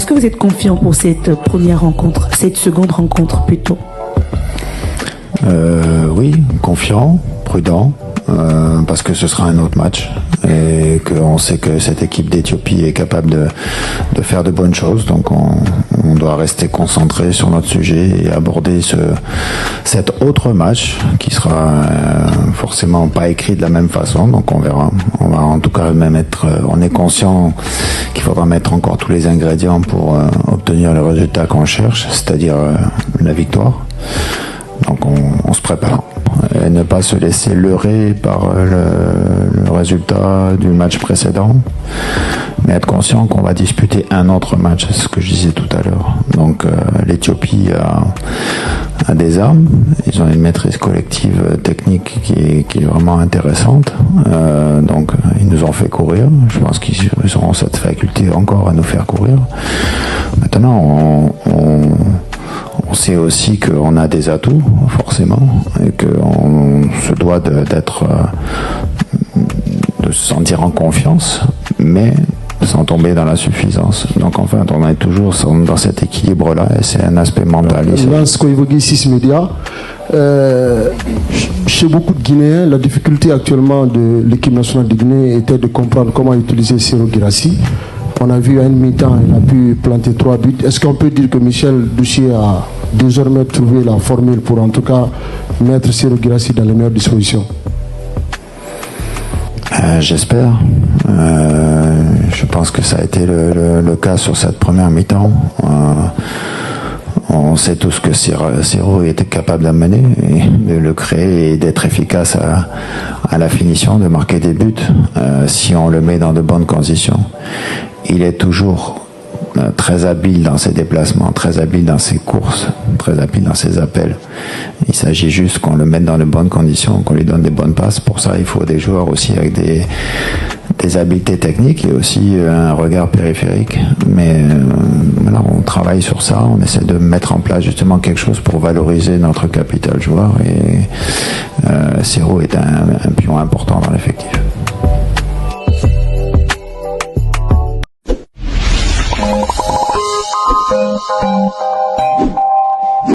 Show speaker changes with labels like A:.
A: Est-ce que vous êtes confiant pour cette première rencontre, cette seconde rencontre plutôt?
B: Oui, confiant, prudent, parce que ce sera un autre match et qu'on sait que cette équipe d'Éthiopie est capable de faire de bonnes choses. Donc on doit rester concentré sur notre sujet et aborder cet autre match qui sera forcément pas écrit de la même façon. Donc on verra. On va en tout cas même on est conscient qu'il faudra mettre encore tous les ingrédients pour obtenir le résultat qu'on cherche, c'est-à-dire la victoire. Donc on se prépare et ne pas se laisser leurrer par le résultat du match précédent, mais être conscient qu'on va disputer un autre match, c'est ce que je disais tout à l'heure. Donc l'Éthiopie a des armes, ils ont une maîtrise collective technique qui est vraiment intéressante, donc ils nous ont fait courir, je pense qu'ils auront cette faculté encore à nous faire courir. Maintenant on sait aussi qu'on a des atouts, forcément, et qu'on se doit de se sentir en confiance, mais sans tomber dans la suffisance. Donc enfin, on est toujours dans cet équilibre-là, et c'est un aspect mental.
C: Lance Koivogi, 6 médias. Chez beaucoup de Guinéens, la difficulté actuellement de l'équipe nationale de Guinée était de comprendre comment utiliser Serhou Guirassy. On a vu à une mi-temps, il a pu planter 3 buts. Est-ce qu'on peut dire que Michel Douchier a désormais trouvé la formule pour en tout cas mettre Serhou Guirassy dans les meilleures dispositions?
B: J'espère. Je pense que ça a été le cas sur cette première mi-temps. On sait tous que Serhou était capable d'amener, de le créer et d'être efficace à la finition, de marquer des buts, si on le met dans de bonnes conditions. Il est toujours très habile dans ses déplacements, très habile dans ses courses, très habile dans ses appels. Il s'agit juste qu'on le mette dans de bonnes conditions, qu'on lui donne des bonnes passes. Pour ça, il faut des joueurs aussi avec des habiletés techniques et aussi un regard périphérique. Mais voilà, on travaille sur ça, on essaie de mettre en place justement quelque chose pour valoriser notre capital joueur, et Serhou est un pion important dans l'effectif.